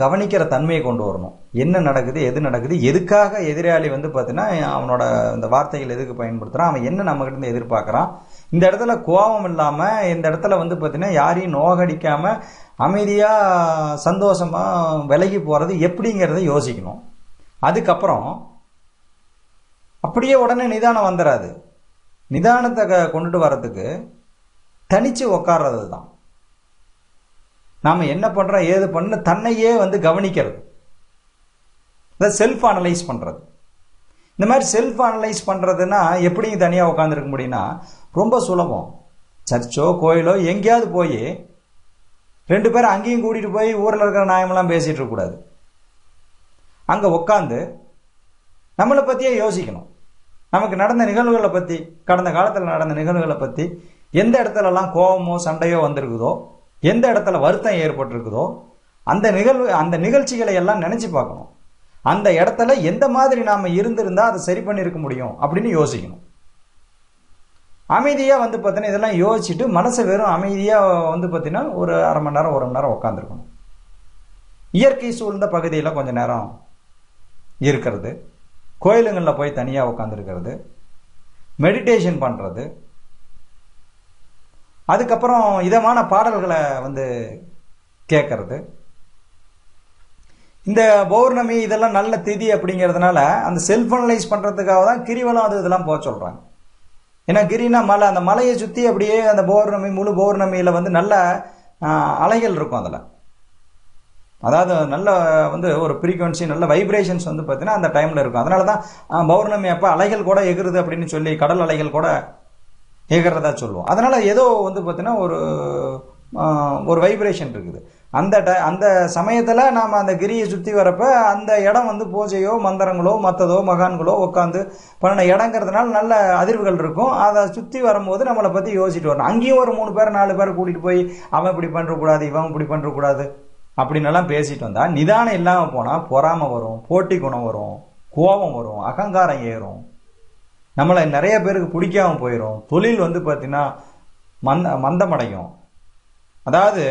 கவனிக்கிற தன்மையை கொண்டு வரணும். என்ன நடக்குது, எது நடக்குது, எதுக்காக எதிராளி வந்து பார்த்தீங்கன்னா அவனோட இந்த வார்த்தைகள் எதுக்கு பயன்படுத்துகிறான், அவன் என்ன நம்மகிட்ட இருந்து எதிர்பார்க்குறான், இந்த இடத்துல கோபம் இல்லாமல் இந்த இடத்துல வந்து பார்த்தீங்கன்னா யாரையும் நோகடிக்காமல் அமைதியாக சந்தோஷமாக விலகி போகிறது எப்படிங்கிறத யோசிக்கணும். அதுக்கப்புறம் அப்படியே உடனே நிதானம் வந்துடாது. நிதானத்தை கொண்டுட்டு வர்றதுக்கு தனிச்சு உக்காடுறது தான். நாம் என்ன பண்ணுறோம் ஏது பண்ண தன்னையே வந்து கவனிக்கிறது, செல்ஃப் அனலைஸ் பண்ணுறது. இந்த மாதிரி செல்ஃப் அனலைஸ் பண்ணுறதுன்னா எப்படிங்க தனியாக உட்காந்துருக்க முடியும்னா ரொம்ப சுலபம். சர்ச்சோ கோயிலோ எங்கேயாவது போய் 2 பேரும் அங்கேயும் கூட்டிகிட்டு போய் ஊரில் இருக்கிற நியாயமெல்லாம் பேசிகிட்டு இருக்கக்கூடாது. அங்கே உட்காந்து நம்மளை பற்றியே யோசிக்கணும். நமக்கு நடந்த நிகழ்வுகளை பற்றி, கடந்த காலத்தில் நடந்த நிகழ்வுகளை பற்றி, எந்த இடத்துலலாம் கோபமோ சண்டையோ வந்திருக்குதோ, எந்த இடத்துல வருத்தம் ஏற்பட்டிருக்குதோ அந்த நிகழ்ச்சிகளை எல்லாம் நினச்சி பார்க்கணும். அந்த இடத்துல எந்த மாதிரி நாம் இருந்திருந்தால் அதை சரி பண்ணியிருக்க முடியும் அப்படின்னு யோசிக்கணும். அமைதியாக வந்து பார்த்தீங்கன்னா இதெல்லாம் யோசிச்சுட்டு மனசை வெறும் அமைதியாக வந்து பார்த்தீங்கன்னா ஒரு அரை மணி நேரம் 1 மணி நேரம் உட்காந்துருக்கணும். இயற்கை சூழ்ந்த பகுதியில் கொஞ்சம் நேரம் இருக்கிறது, கோயிலுங்களில் போய் தனியாக உட்காந்துருக்கிறது, மெடிடேஷன் பண்ணுறது, அதுக்கப்புறம் இதமான பாடல்களை வந்து கேட்கறது. இந்த பௌர்ணமி இதெல்லாம் நல்ல திதி அப்படிங்கிறதுனால அந்த செல்ஃப் அனலைஸ் பண்ணுறதுக்காக தான் கிரிவலம் இதெல்லாம் போக சொல்கிறாங்க. ஏன்னா கிரினா மலை, அந்த மலையை சுற்றி அப்படியே அந்த பௌர்ணமி முழு பௌர்ணமியில் வந்து நல்ல அலைகள் இருக்கும். அதில் அதாவது நல்ல வந்து ஒரு ஃப்ரீக்வன்சி நல்ல வைப்ரேஷன்ஸ் வந்து பார்த்தீங்கன்னா அந்த டைமில் இருக்கும். அதனால தான் பௌர்ணமி அப்போ அலைகள் கூட எகுறுது அப்படின்னு சொல்லி கடல் அலைகள் கூட எகிறதா சொல்லுவோம். அதனால் ஏதோ வந்து பார்த்தீங்கன்னா ஒரு வைப்ரேஷன் இருக்குது. அந்த சமயத்தில் நாம் அந்த கிரியை சுற்றி வரப்போ அந்த இடம் வந்து பூஜையோ மந்திரங்களோ மற்றதோ மகான்களோ உட்காந்து பண்ண இடங்கிறதுனால நல்ல அதிர்வுகள் இருக்கும். அதை சுற்றி வரும்போது நம்மளை பற்றி யோசிச்சுட்டு வரணும். அங்கேயும் ஒரு 3 பேர் 4 பேர் கூட்டிகிட்டு போய் அவன் இப்படி பண்ணுறக்கூடாது இவன் இப்படி பண்ணுறக்கூடாது அப்படின்னெல்லாம் பேசிட்டு வந்தால் நிதானம் இல்லாமல் போனால் பொறாமை வரும், போட்டி குணம் வரும், கோபம் வரும், அகங்காரம் ஏறும், நம்மளை நிறைய பேருக்கு பிடிக்காம போயிடும், தொழில் வந்து பார்த்தீங்கன்னா மந்தமடையும். அதாவது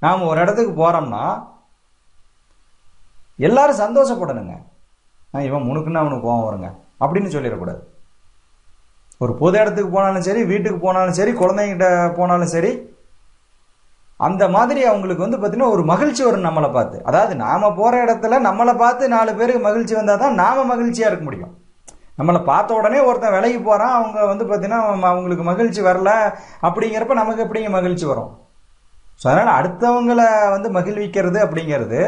நாம் ஒரு இடத்துக்கு போகிறோம்னா எல்லாரும் சந்தோஷப்படணுங்க. இவன் முணுக்குன்னா அவனுக்கு கோபம் வருங்க அப்படின்னு சொல்லிடக்கூடாது. ஒரு பொது இடத்துக்கு போனாலும் சரி, வீட்டுக்கு போனாலும் சரி, குழந்தைங்கிட்ட போனாலும் சரி, அந்த மாதிரி அவங்களுக்கு வந்து பார்த்தீங்கன்னா ஒரு மகிழ்ச்சி வரும் நம்மளை பார்த்து. அதாவது நாம் போகிற இடத்துல நம்மளை பார்த்து 4 பேருக்கு மகிழ்ச்சி வந்தால் தான் நாம் மகிழ்ச்சியாக இருக்க முடியும். நம்மளை பார்த்த உடனே ஒருத்தன் விலைக்கு போகிறான், அவங்க வந்து பார்த்தீங்கன்னா அவங்களுக்கு மகிழ்ச்சி வரல அப்படிங்கிறப்ப நமக்கு எப்படிங்க மகிழ்ச்சி வரும்? ஸோ அதனால் அடுத்தவங்களை வந்து மகிழ்விக்கிறது அப்படிங்கிறது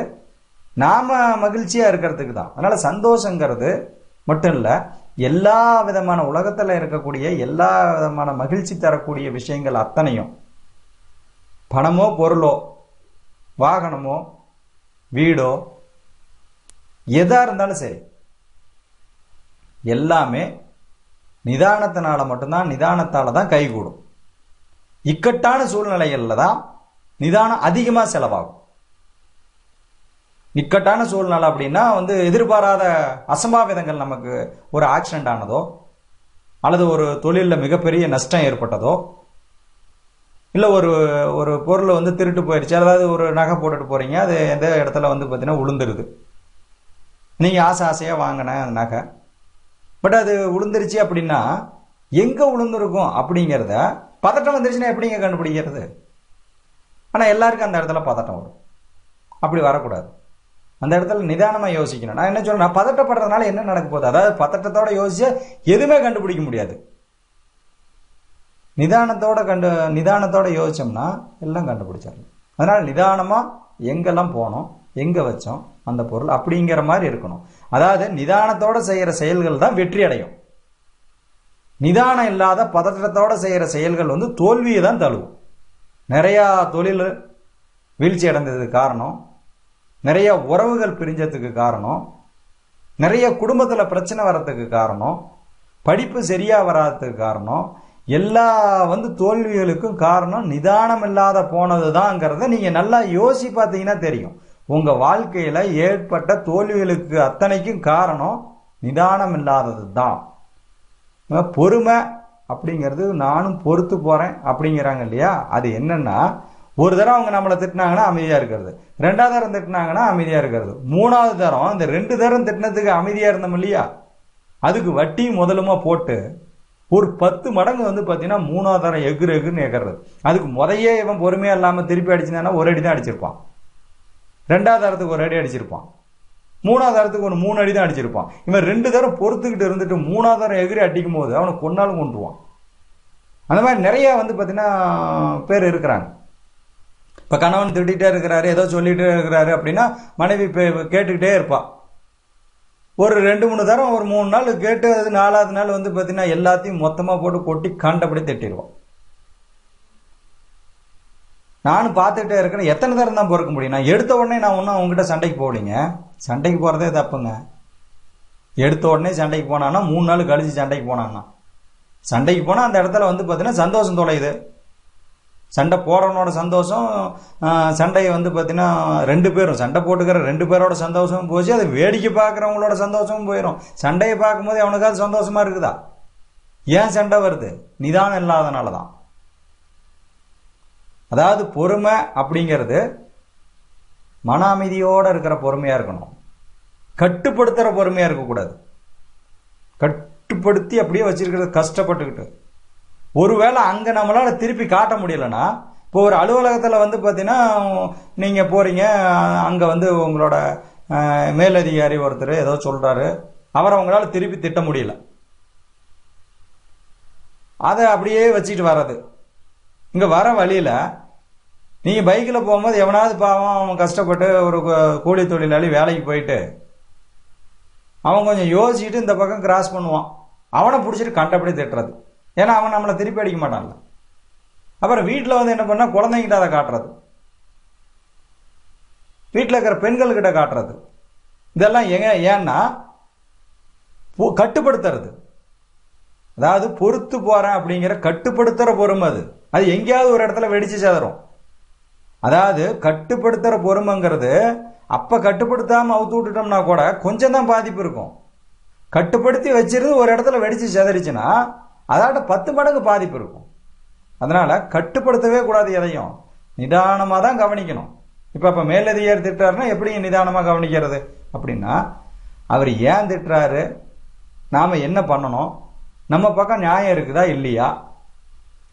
நாம் மகிழ்ச்சியாக இருக்கிறதுக்கு தான். அதனால் சந்தோஷங்கிறது மட்டும் இல்லை, எல்லா விதமான உலகத்தில் இருக்கக்கூடிய எல்லா விதமான மகிழ்ச்சி தரக்கூடிய விஷயங்கள் அத்தனையும், பணமோ பொருளோ வாகனமோ வீடோ எதாக இருந்தாலும் சரி, எல்லாமே நிதானத்தினால மட்டும்தான், நிதானத்தால் தான் கைகூடும். இக்கட்டான சூழ்நிலைகளில் தான் நிதானம் அதிகமாக செலவாகும். இக்கட்டான சூழ்நிலை அப்படின்னா வந்து எதிர்பாராத அசம்பாவிதங்கள், நமக்கு ஒரு ஆக்சிடென்ட் ஆனதோ அல்லது ஒரு தொழிலில் மிகப்பெரிய நஷ்டம் ஏற்பட்டதோ, இல்லை ஒரு பொருள் வந்து திருட்டு போயிடுச்சு, அதாவது ஒரு நகை போட்டுட்டு போகிறீங்க, அது எந்த இடத்துல வந்து பார்த்தீங்கன்னா உளுந்துருது. நீங்கள் ஆசையாக வாங்கின அந்த நகை, பட் அது உளுந்துருச்சு அப்படின்னா எங்கே உளுந்துருக்கும் அப்படிங்கிறத பதட்டம் வந்துருச்சுன்னா எப்படிங்க கண்டுபிடிக்கிறது? ஆனால் எல்லாருக்கும் அந்த இடத்துல பதட்டம் வரும். அப்படி வரக்கூடாது. அந்த இடத்துல நிதானமா யோசிக்கணும். நான் என்ன சொல்றேன், பதட்டப்படுறதுனால என்ன நடக்க போகுது, அதாவது பதட்டத்தோட யோசிச்சு எதுவுமே கண்டுபிடிக்க முடியாது. நிதானத்தோட யோசிச்சோம்னா எல்லாம் கண்டுபிடிச்சிடலாம். அதனால நிதானமா எங்கெல்லாம் போனோம், எங்க வச்சோம் அந்த பொருள் அப்படிங்கிற மாதிரி இருக்கணும். அதாவது நிதானத்தோட செய்யற செயல்கள் தான் வெற்றி அடையும். நிதானம் இல்லாத பதற்றத்தோட செய்யற செயல்கள் தோல்வியை தான் தழுவும். நிறைய தொழில் வீழ்ச்சி அடைந்ததுக்கு காரணம், நிறைய உறவுகள் பிரிஞ்சதுக்கு காரணம், நிறைய குடும்பத்தில் பிரச்சனை வர்றதுக்கு காரணம், படிப்பு சரியா வராததுக்கு காரணம், எல்லா தோல்விகளுக்கும் காரணம் நிதானம் இல்லாத போனதுதான்ங்கிறத நீங்க நல்லா யோசி பார்த்தீங்கன்னா தெரியும். உங்க வாழ்க்கையில ஏற்பட்ட தோல்விகளுக்கு அத்தனைக்கும் காரணம் நிதானம் இல்லாதது தான். பொறுமை அப்படிங்கிறது நானும் பொறுத்து போறேன் அப்படிங்கிறாங்க இல்லையா, அது என்னன்னா ஒரு தரம் அவங்க நம்மளை திட்டினாங்கன்னா அமைதியா இருக்கிறது, ரெண்டாவது தரம் திட்டினாங்கன்னா அமைதியா இருக்கிறது, மூணாவது தரம் இந்த 2 தரம் திட்டினதுக்கு அமைதியா இருந்தோம் இல்லையா, அதுக்கு வட்டி முதலுமா போட்டு ஒரு 10 மடங்கு பாத்தீங்கன்னா மூணாவது தரம் எகுன்னு எகிறது. அதுக்கு முதையே இவன் பொறுமையா இல்லாம திருப்பி அடிச்சிருந்தானா ஒரு அடி தான் அடிச்சிருப்பான், ரெண்டாவது தரத்துக்கு ஒரு அடி அடிச்சிருப்பான், மூணாவது தரத்துக்கு ஒரு 3 அடி தான் அடிச்சிருப்பான். இவன் 2 தரம் பொறுத்துக்கிட்டு இருந்துட்டு மூணாவது தரம் எகிரி அடிக்கும் போது அவனை கொன்னாலும் கொண்டுருவான். அந்த மாதிரி நிறைய பாத்தீங்கன்னா பேர் இருக்கிறாங்க. இப்ப கணவன் திட்டிகிட்டே இருக்கிறாரு, ஏதோ சொல்லிட்டே இருக்கிறாரு அப்படின்னா மனைவி கேட்டுக்கிட்டே இருப்பான். ஒரு 2-3 தரம் ஒரு 3 நாள் கேட்டு அது 4வது நாள் பாத்தீங்கன்னா எல்லாத்தையும் மொத்தமா போட்டு கொட்டி கண்டபடி திட்டிடுவான். நானும் பார்த்துட்டே இருக்கிறேன், எத்தனை தரம் தான் பொறுக்க முடியும். நான் எடுத்த உடனே நான் ஒன்றும் அவங்ககிட்ட சண்டைக்கு போகலைங்க, சண்டைக்கு போறதே தப்புங்க. எடுத்த உடனே சண்டைக்கு போனான்னா 3 நாள் கழிச்சு சண்டைக்கு போனான்னா, சண்டைக்கு போனா அந்த இடத்துல பாத்தீங்கன்னா சந்தோஷம் தொலையுது. சண்டை போடுறவனோட சந்தோஷம், சண்டையை பாத்தீங்கன்னா 2 பேரும் சண்டை போட்டுக்கிற 2 பேரோட சந்தோஷமும் போச்சு, அதை வேடிக்கை பார்க்குறவங்களோட சந்தோஷமும் போயிடும். சண்டையை பார்க்கும்போது அவனுக்காவது சந்தோஷமா இருக்குதா? ஏன் சண்டை வருது? நிதானம் இல்லாதனாலதான். அதாவது பொறுமை அப்படிங்கிறது மன அமைதியோட இருக்கிற பொறுமையா இருக்கணும், கட்டுப்படுத்துற பொறுமையா இருக்கக்கூடாது. கட்டுப்படுத்தி அப்படியே வச்சிருக்கிறது கஷ்டப்பட்டுக்கிட்டு ஒருவேளை அங்க நம்மளால திருப்பி காட்ட முடியலன்னா, இப்போ ஒரு அலுவலகத்துல பாத்தீங்கன்னா நீங்க போறீங்க, அங்க உங்களோட மேலதிகாரி ஒருத்தர் ஏதோ சொல்றாரு, அவரை உங்களால திருப்பி திட்ட முடியல, அதை அப்படியே வச்சுட்டு வர்றது. இங்க வர வழியில நீங்க பைக்கில் போகும்போது எவனாவது பாவம் அவன் கஷ்டப்பட்டு ஒரு கூலி தொழிலாளி வேலைக்கு போயிட்டு அவன் கொஞ்சம் யோசிச்சுட்டு இந்த பக்கம் கிராஸ் பண்ணுவான், அவனை பிடிச்சிட்டு கண்டபடி திட்டுறது. ஏன்னா அவன் நம்மளை திருப்பி அடிக்க மாட்டான்ல. அப்புறம் வீட்டில் என்ன பண்ணா குழந்தைங்கிட்ட அதை காட்டுறது, வீட்டில் இருக்கிற பெண்கள்கிட்ட காட்டுறது. இதெல்லாம் ஏன்னா கட்டுப்படுத்துறது. அதாவது பொறுத்து போறேன் அப்படிங்கிற கட்டுப்படுத்துற பொறுமை அது எங்கேயாவது ஒரு இடத்துல வெடிச்சு சேதரும். அதாவது கட்டுப்படுத்துற பொறுமைங்கிறது அப்ப கட்டுப்படுத்தாம அவுத்து விட்டுட்டோம்னா கூட கொஞ்சம் தான் பாதிப்பு இருக்கும். கட்டுப்படுத்தி வச்சிருந்து ஒரு இடத்துல வெடிச்சு சேதரிச்சுன்னா அதாட்ட 10 மடங்கு பாதிப்பு இருக்கும். அதனால கட்டுப்படுத்தவே கூடாது, எதையும் நிதானமா தான் கவனிக்கணும். இப்ப மேலதிகாரி திட்டாருன்னா எப்படி நிதானமா கவனிக்கிறது அப்படின்னா, அவர் ஏன் திட்டுறாரு, நாம என்ன பண்ணணும், நம்ம பக்கம் நியாயம் இருக்குதா இல்லையா,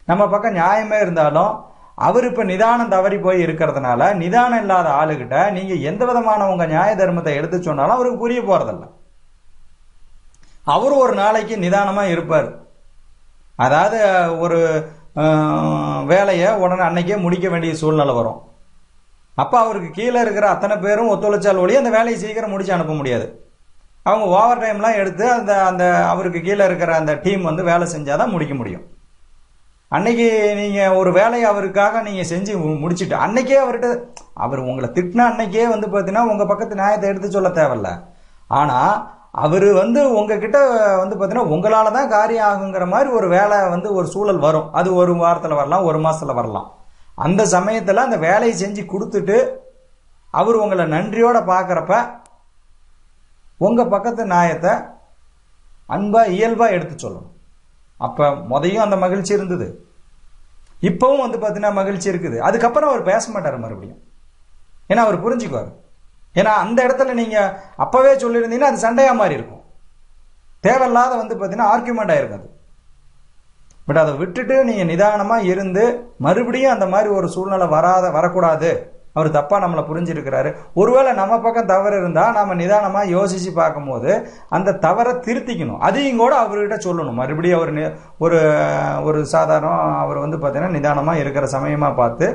நம்ம பக்கம் நியாயமே இருந்தாலும் அவர் இப்ப நிதானம் தவறி போய் இருக்கிறதுனால நிதானம் இல்லாத ஆளுகிட்ட நீங்க எந்த விதமான உங்க நியாய தர்மத்தை எடுத்து சொன்னாலும் அவருக்கு புரிய போறதில்ல. அவரு ஒரு நாளைக்கு நிதானமா இருப்பார். அதாவது ஒரு வேலையை உடனே அன்னைக்கே முடிக்க வேண்டிய சூழ்நிலை வரும். அப்ப அவருக்கு கீழே இருக்கிற அத்தனை பேரும் ஒத்துழைச்சால் ஒழிய அந்த வேலையை சீக்கிரம் முடிச்சு அனுப்ப முடியாது. அவங்க ஓவர் டைம்லாம் எடுத்து அந்த அந்த அவருக்கு கீழே இருக்கிற அந்த டீம் வேலை செஞ்சாதான் முடிக்க முடியும். அன்னைக்கு நீங்க ஒரு வேலையை அவருக்காக நீங்க செஞ்சு முடிச்சுட்டு அன்னைக்கே அவர்கிட்ட அவர் உங்களை திட்டினா அன்னைக்கே பாத்தீங்கன்னா உங்க பக்கத்து நியாயத்தை எடுத்து சொல்ல தேவையில்ல. ஆனா அவரு உங்ககிட்ட பாத்தீங்கன்னா உங்களாலதான் காரியம் ஆகுங்கிற மாதிரி ஒரு வேலை ஒரு சூழல் வரும். அது ஒரு வாரத்துல வரலாம், ஒரு மாசத்துல வரலாம். அந்த சமயத்துல அந்த வேலையை செஞ்சு கொடுத்துட்டு அவர் உங்களை நன்றியோட பாக்குறப்ப உங்க பக்கத்து நியாயத்தை அன்பா இயல்பா எடுத்து சொல்லணும். அப்ப முதையும் அந்த மகிழ்ச்சி இருந்தது, இப்பவும் பாத்தீங்கன்னா மகிழ்ச்சி இருக்குது. அதுக்கப்புறம் அவர் பேச மாட்டாரு மறுபடியும், ஏன்னா அவர் புரிஞ்சுக்குவார். ஏன்னா அந்த இடத்துல நீங்க அப்பவே சொல்லியிருந்தீங்கன்னா அது சண்டையா மாதிரி இருக்கும், தேவையில்லாத பாத்தீங்கன்னா ஆர்கியூமெண்ட் ஆயிருக்காது. பட் அதை விட்டுட்டு நீங்க நிதானமா இருந்து மறுபடியும் அந்த மாதிரி ஒரு சூழ்நிலை வரக்கூடாது அவர் தப்பா நம்மளை புரிஞ்சிருக்கிறாரு. ஒருவேளை நம்ம பக்கம் தவறு இருந்தா நாம நிதானமா யோசிச்சு பார்க்கும்போது அந்த தவறை திருத்திக்கணும். அதையும் கூட அவர்கிட்ட சொல்லணும். மறுபடியும் அவர் ஒரு ஒரு சாதாரண அவர் வந்து பார்த்தீங்கன்னா நிதானமா இருக்கிற சமயமா பார்த்து,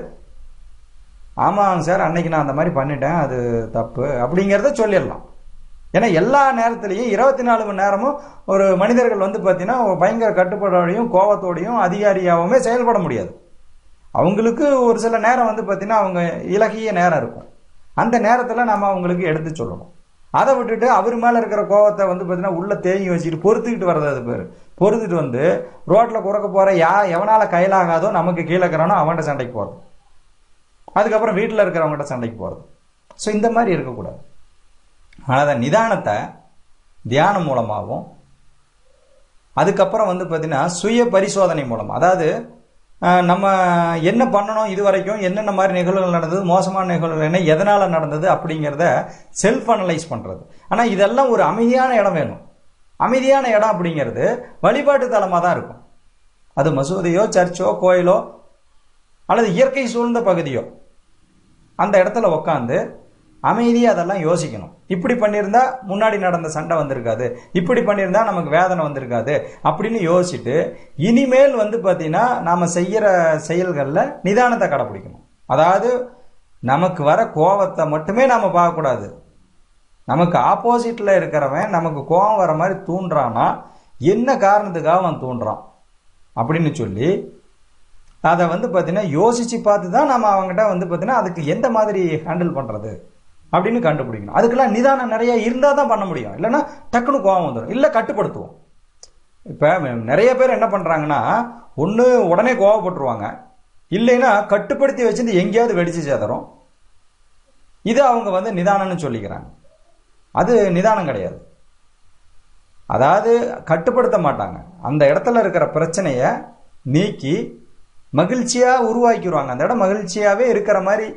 ஆமாங்க சார் அன்னைக்கு நான் அந்த மாதிரி பண்ணிட்டேன், அது தப்பு அப்படிங்கிறத சொல்லிடலாம். ஏன்னா எல்லா நேரத்திலையும் 24 மணி நேரமும் ஒரு மனிதர்கள் வந்து பார்த்தீங்கன்னா பயங்கர கட்டுப்பாடோடையும் கோபத்தோடையும் அதிகாரியாகவுமே செயல்பட முடியாது. அவங்களுக்கு ஒரு சில நேரம் வந்து பார்த்தீங்கன்னா அவங்க இலகிய நேரம் இருக்கும். அந்த நேரத்தில் நம்ம அவங்களுக்கு எடுத்து சொல்லணும். அதை விட்டுட்டு அவர் மேலே இருக்கிற கோபத்தை வந்து பார்த்தீங்கன்னா உள்ள தேங்கி வச்சுட்டு பொறுத்துக்கிட்டு வர்றது, அது பேர் பொறுத்துட்டு வந்து ரோட்டில் குறக்க போகிற எவனால கையிலாகாதோ நமக்கு கீழே இருக்கிறானோ அவன்கிட்ட சண்டைக்கு போகிறது, அதுக்கப்புறம் வீட்டில் இருக்கிறவங்ககிட்ட சண்டைக்கு போகிறது. ஸோ இந்த மாதிரி இருக்கக்கூடாது. ஆனால் நிதானத்தை தியானம் மூலமாகவும் அதுக்கப்புறம் வந்து பார்த்தீங்கன்னா சுய பரிசோதனை மூலம், அதாவது நம்ம என்ன பண்ணணும், இது வரைக்கும் என்னென்ன மாதிரி நிகழ்வுகள் நடந்தது, மோசமான நிகழ்வுகள் என்ன, எதனால் நடந்தது அப்படிங்கிறத செல்ஃப் அனலைஸ் பண்ணுறது. ஆனால் இதெல்லாம் ஒரு அமைதியான இடம் வேணும். அமைதியான இடம் அப்படிங்கிறது வழிபாட்டு தலமாக தான் இருக்கும். அது மசூதியோ சர்ச்சோ கோயிலோ அல்லது இயற்கை சூழ்ந்த பகுதியோ, அந்த இடத்துல உட்காந்து அமைதியாக அதெல்லாம் யோசிக்கணும். இப்படி பண்ணியிருந்தா முன்னாடி நடந்த சண்டை வந்திருக்காது, இப்படி பண்ணியிருந்தா நமக்கு வேதனை வந்திருக்காது அப்படின்னு யோசிச்சுட்டு இனிமேல் வந்து பார்த்தீங்கன்னா நாம் செய்கிற செயல்களில் நிதானத்தை கடைப்பிடிக்கணும். அதாவது நமக்கு வர கோபத்தை மட்டுமே நாம் பார்க்கக்கூடாது. நமக்கு ஆப்போசிட்டில் இருக்கிறவன் நமக்கு கோபம் வர மாதிரி தூண்டுறான்னா என்ன காரணத்துக்காக அவன் தூண்டுறான் அப்படின்னு சொல்லி அதை வந்து பார்த்தீங்கன்னா யோசித்து பார்த்து தான் நம்ம அவங்ககிட்ட வந்து பார்த்தீங்கன்னா அதுக்கு எந்த மாதிரி ஹேண்டில் பண்ணுறது அப்படின்னு கண்டுபிடிக்கணும். அதுக்கெல்லாம் நிதானம் நிறைய இருந்தால் தான் பண்ண முடியும். இல்லைன்னா டக்குன்னு கோபம் வந்துடும், இல்லை கட்டுப்படுத்துவோம். இப்போ நிறைய பேர் என்ன பண்ணுறாங்கன்னா ஒன்று உடனே கோவப்பட்டுருவாங்க, இல்லைன்னா கட்டுப்படுத்தி வச்சுட்டு எங்கேயாவது வெடிச்சு சேதரும். இது அவங்க வந்து நிதானம்னு சொல்லிக்கிறாங்க. அது நிதானம் கிடையாது. அதாவது கட்டுப்படுத்த மாட்டாங்க, அந்த இடத்துல இருக்கிற பிரச்சனையை நீக்கி மகிழ்ச்சியாக உருவாக்கிடுவாங்க. அந்த இடம் மகிழ்ச்சியாகவே இருக்கிற மாதிரி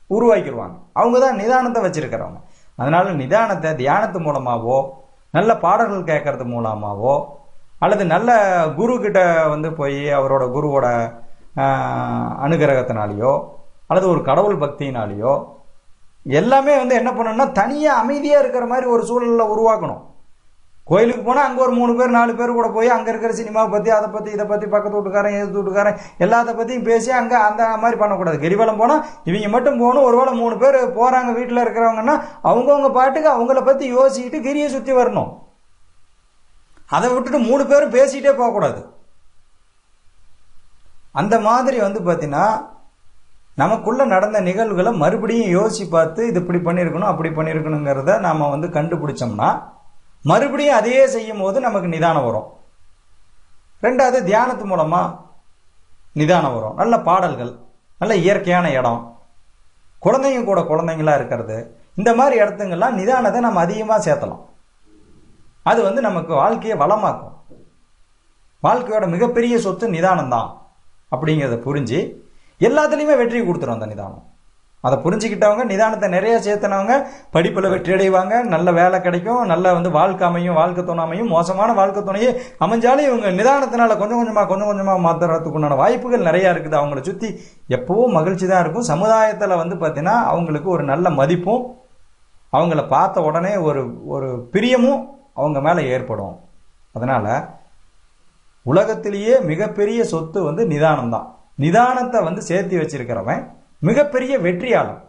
உருவாக்கிடுவாங்க. அவங்க தான் நிதானத்தை வச்சிருக்கிறவங்க. அதனால நிதானத்தை தியானத்து மூலமாகவோ நல்ல பாடல்கள் கேட்கறது மூலமாகவோ அல்லது நல்ல குரு கிட்ட வந்து போய் அவரோட குருவோட அனுகிரகத்தினாலேயோ அல்லது ஒரு கடவுள் பக்தியினாலேயோ எல்லாமே வந்து என்ன பண்ணணும்னா தனியாக அமைதியாக இருக்கிற மாதிரி ஒரு சூழலில் உருவாக்கணும். கோயிலுக்கு போனால் அங்கே ஒரு 3 பேர் 4 பேர் கூட போய் அங்கே இருக்கிற சினிமாவை பற்றி அதை பற்றி இதை பற்றி பக்கத்து வீட்டுக்காரன் எதிர்த்து வீட்டுக்காரன் எல்லாத்த பற்றியும் பேசி அங்கே அந்த மாதிரி பண்ணக்கூடாது. கிரிவலம் போனால் இவங்க மட்டும் போகணும். ஒருவேளை 3 பேர் போகிறாங்க வீட்டில் இருக்கிறவங்கன்னா அவங்கவுங்க பாட்டுக்கு அவங்கள பற்றி யோசிச்சுட்டு கிரியை சுற்றி வரணும். அதை விட்டுட்டு 3 பேரும் பேசிகிட்டே போகக்கூடாது. அந்த மாதிரி வந்து பார்த்தீங்கன்னா நமக்குள்ளே நடந்த நிகழ்வுகளை மறுபடியும் யோசித்து பார்த்து இது இப்படி பண்ணியிருக்கணும் அப்படி பண்ணியிருக்கணுங்கிறத நாம் வந்து கண்டுபிடிச்சோம்னா மறுபடியும் அதையே செய்யும் போது நமக்கு நிதானம் வரும். ரெண்டாவது தியானத்து மூலமா நிதானம் வரும். நல்ல பாடல்கள், நல்ல இயற்கையான இடம், குழந்தைங்க கூட குழந்தைங்களா இருக்கிறது, இந்த மாதிரி இடத்துங்கெல்லாம் நிதானத்தை நம்ம அதிகமாக சேர்த்தலாம். அது வந்து நமக்கு வாழ்க்கையை வளமாக்கும். வாழ்க்கையோட மிகப்பெரிய சொத்து நிதானம் தான் அப்படிங்கிறத புரிஞ்சு எல்லாத்துலேயுமே வெற்றி கொடுத்துரும் அந்த நிதானம். அதை புரிஞ்சுக்கிட்டவங்க நிதானத்தை நிறைய சேர்த்தனவங்க படிப்பில் வெற்றி அடைவாங்க, நல்ல வேலை கிடைக்கும், நல்ல வந்து வாழ்க்கை அமையும், வாழ்க்கை துணை அமையும். மோசமான வாழ்க்கை துணையே அமைஞ்சாலும் இவங்க நிதானத்தினால கொஞ்சம் கொஞ்சமாக மாற்றுறதுக்குண்டான வாய்ப்புகள் நிறையா இருக்குது. அவங்கள சுற்றி எப்பவும் மகிழ்ச்சி தான் இருக்கும். சமுதாயத்தில் வந்து பார்த்தீங்கன்னா அவங்களுக்கு ஒரு நல்ல மதிப்பும் அவங்கள பார்த்த உடனே ஒரு பிரியமும் அவங்க மேலே ஏற்படும். அதனால் உலகத்திலேயே மிகப்பெரிய சொத்து வந்து நிதானம் தான். நிதானத்தை வந்து சேர்த்து வச்சிருக்கிறவன் மிகப்பெரிய வெற்றியாளன்.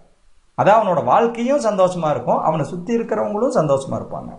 அதான் அவனோட வாழ்க்கையும் சந்தோஷமா இருக்கும், அவனை சுற்றி இருக்கிறவங்களும் சந்தோஷமா இருப்பாங்க.